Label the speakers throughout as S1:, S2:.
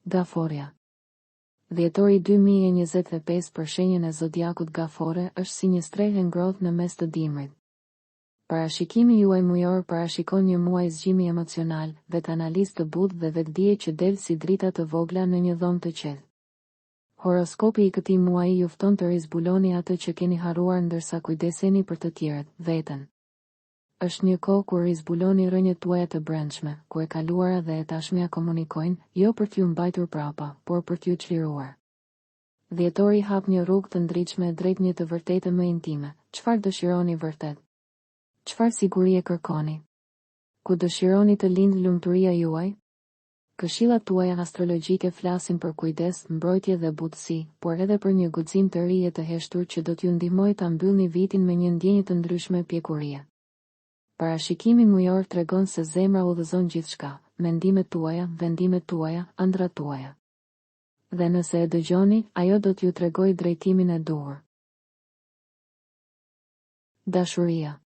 S1: Gaforia. Dhjetori 2025 për shenjën e zodiakut Gafore është si një strehë ngrohtë në mes të dimrit. Parashikimi juaj mujor parashikon një muaj zgjimi emocional, vetë analizë të butë dhe vetëdije që del si drita të vogla në një dhomë të qetë. Horoskopi i këtij muaji ju fton të rizbuloni atë që keni harruar ndërsa kujdeseni për të tjerët, veten. Është një kohë kur rizbuloni rrënjët tuaja të brendshme, ku e kaluara dhe e tashmja komunikojnë, jo për t'ju mbajtur prapa, por për t'ju çliruar. Dhjetori hap një rrugë të ndritshme drejt një të vërtetë më intime. Çfarë dëshironi vërtet? Çfarë sigurie kërkoni? Ku dëshironi të lindë lumturia juaj? Këshillat tuaja astrologjike flasin për kujdes, mbrojtje dhe butësi, por edhe për një guxim të ri e të heshtur që do t'ju ndihmojë ta mbyllni vitin me një ndjenjë të ndryshme pjekurie. Parashikimi mujor tregon se zemra udhëzon gjithçka, mendimet tuaja, vendimet tuaja, ëndrat tuaja. Dhe nëse e dëgjoni, ajo do t'ju tregojë drejtimin e duhur. Dashuria.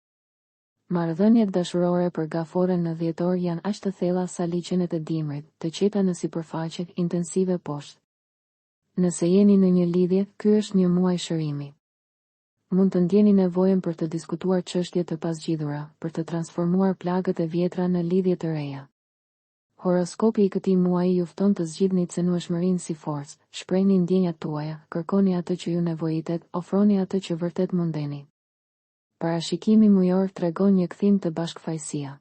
S1: Marrëdhëniet dashurore për Gaforen në dhjetor janë aq të thella sa liçenet e dimrit, të qeta në sipërfaqe, intensive poshtë. Nëse jeni në një lidhje, ky është një muaj shërimi. Mund të ndjeni nevojën për të diskutuar çështje të pasgjidhura, për të transformuar plagët e vjetra në lidhje të reja. Horoskopi i këtij muaji ju fton të zgjidhni cenueshmërinë si forcë, shprehni ndjenjat tuaja, kërkoni atë që ju nevojitet, ofroni atë që vërtet mundeni. Parashikimi mujor tregon një kthim të bashkëfaqësia.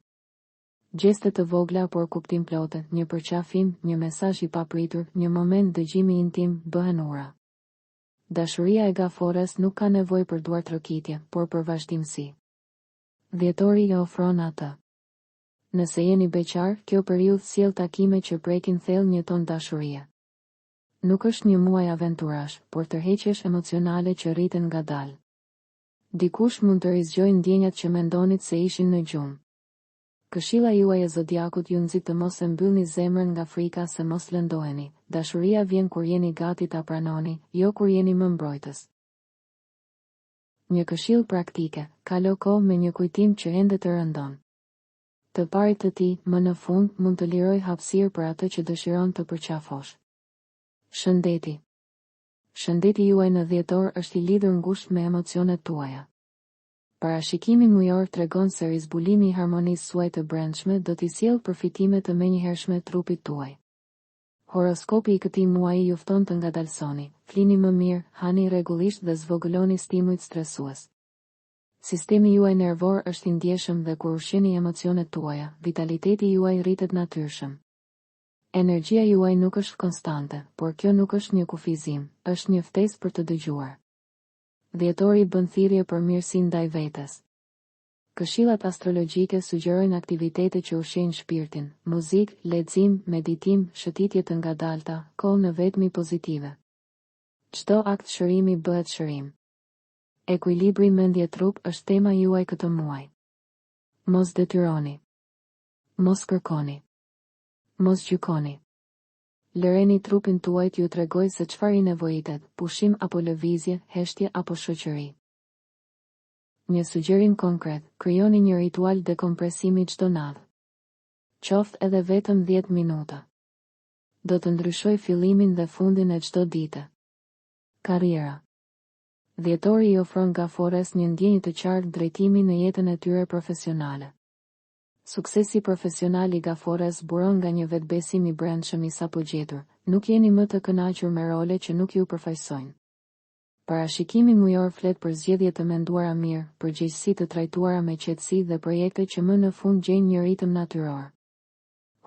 S1: Gjeste të vogla por kuptim plotë, një përqafim, një mesazh i papritur, një moment dëgjimi intim bëhen ura. Dashuria e Gafores nuk ka nevojë për duartrokitje, por për vazhdimsi. Dhjetori i ofron atë. Nëse jeni beqar, kjo periudhë sjell takime që prekin thellë një ton dashurie. Nuk është një muaj aventurash, por tërheqjesh emocionale që rriten ngadalë. Dikush mund të rizgjojë ndjenjat që mendonit se ishin në gjumë. Këshilla juaj e zodiakut ju nxit të mos e mbyllni zemrën nga frika se mos lëndoheni. Dashuria vjen kur jeni gati ta pranoni, jo kur jeni më mbrojtës. Një këshill praktike, kalo kohë me një kujtim që ende të rëndon. Të parit të ti, më në fund, mund të liroj hapësirë për atë që dëshiron të përqafosh. Shëndeti. Shëndeti juaj në dhjetor është i lidhur ngushtë me emocionet tuaja. Parashikimi mujor tregon se rizbulimi i harmonisë suaj të brendshme do t'i sjellë përfitime të menjëhershme trupit tuaj. Horoskopi i këtij muaji ju fton të ngadalsoni, flini më mirë, hani rregullisht dhe zvogëloni stimujt stresues. Sistemi juaj nervor është i ndjeshëm dhe kur ushqeni emocionet tuaja, vitaliteti juaj rritet natyrshëm. Energjia juaj nuk është konstante, por kjo nuk është një kufizim, është një ftesë për të dëgjuar. Dhjetori bën thirrje për mirësinë ndaj vetes. Këshillat astrologjike sugjerojnë aktivitete që ushqejnë shpirtin, muzikë, lexim, meditim, shëtitje të ngadalta, kohë në vetmi pozitive. Çdo akt shërimi bëhet shërim. Ekuilibri mendje-trup është tema juaj këtë muaj. Mos detyroni. Mos kërkoni. Mos gjykoni. Lëreni trupin tuaj t'ju tregojë se çfarë i nevojitet, pushim apo lëvizje, heshtje apo shoqëri. Një sugjerim konkret, krijoni një ritual dekompresimi çdo natë. Qoftë edhe vetëm 10 minuta. Do të ndryshoj fillimin dhe fundin e çdo dite. Karriera. Dhjetori i ofron Gafores një ndjenjë të qartë drejtimi në jetën e tyre profesionale. Suksesi profesional i Gafores buron nga një vetbesim i brendshëm i sapo gjetur, nuk jeni më të kënaqur me role që nuk ju përfaqësojnë. Parashikimi mujor flet për zgjedhje të menduara mirë, përgjegjësi të trajtuara me qetësi dhe projekte që më në fund gjejnë një ritëm natyror.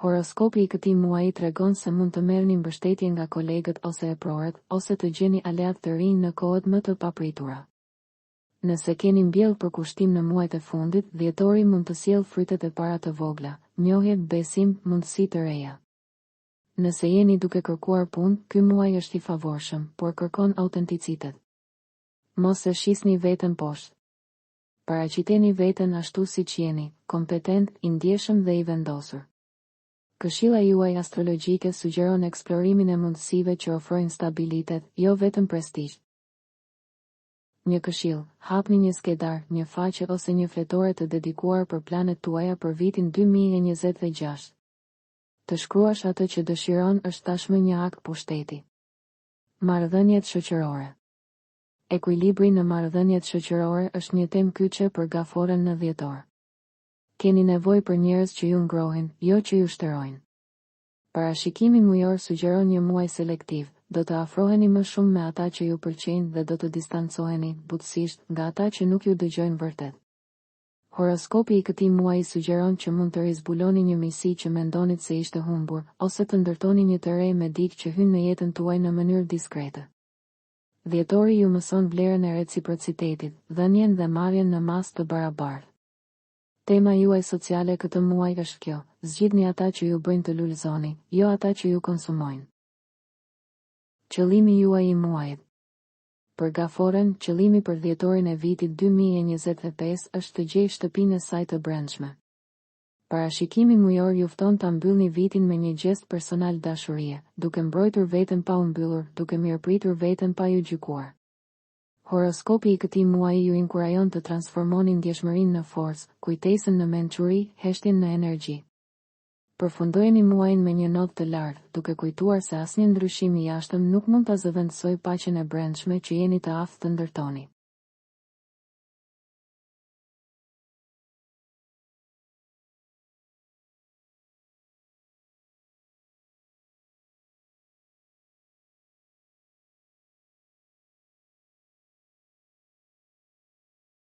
S1: Horoskopi i këtij muaji tregon se mund të merrni mbështetje nga kolegët ose e prorët, ose të gjeni aleat të rinj në kohët më të papritura. Nëse keni mbjellë për kushtim në muajt e fundit, dhjetori mund të sjellë frytet e para të vogla, njohje, besim, mundësi të reja. Nëse jeni duke kërkuar punë, ky muaj është i favorshëm, por kërkon autenticitet. Mos e shisni veten poshtë. Paraqiteni veten ashtu siç jeni, kompetent, i ndjeshëm dhe i vendosur. Këshilla juaj astrologjike sugjeron eksplorimin e mundësive që ofrojnë stabilitet, jo vetëm prestigj. Një këshill, hapni një skedar, një faqe ose një fletore të dedikuar për planet tuaja për vitin 2026. Të shkruash atë që dëshiron është tashmë një akt pushteti. Marrëdhëniet shoqërore. Ekuilibri në marrëdhëniet shoqërore është një temë kyçe për gaforen në dhjetor. Keni nevojë për njerëz që ju ngrohin, jo që ju shterojnë. Parashikimi mujor sugjeron një muaj selektiv, do të afroheni më shumë me ata që ju pëlqejnë dhe do të distancoheni, butësisht, nga ata që nuk ju dëgjojnë vërtet. Horoskopi i këtij muaji sugjeron që mund të rizbuloni një misi që mendonit se ishte humbur, ose të ndërtoni një të re me dikë që hyn në jetën tuaj në mënyrë diskrete. Dhjetori ju mëson vlerën e reciprocitetit, dhënien dhe marrjen në masë të barabartë. Tema juaj sociale këtë muaj është kjo: zgjidhni ata që ju bëjnë të lulëzoni, jo ata që ju konsumojnë. Qëllimi juaj i muajit. Për gaforen, qëllimi për dhjetorin e vitit 2025 është të gjejë shtëpinë e saj të brendshme. Parashikimi mujor ju fton ta mbyllni vitin me një gest personal dashurie, duke mbrojtur veten pa u mbyllur, duke mirëpritur veten pa ju gjykuar. Horoskopi i këtij muaji ju inkurajon të transformoni ndjeshmërinë në forcë, kujtesën në mençuri, heshtjen në energji. Përfundojeni muajin me një notë të lartë, duke kujtuar se asnjë ndryshim i jashtëm nuk mund ta zëvendësojë paqen e brendshme që jeni të aftë të ndërtoni.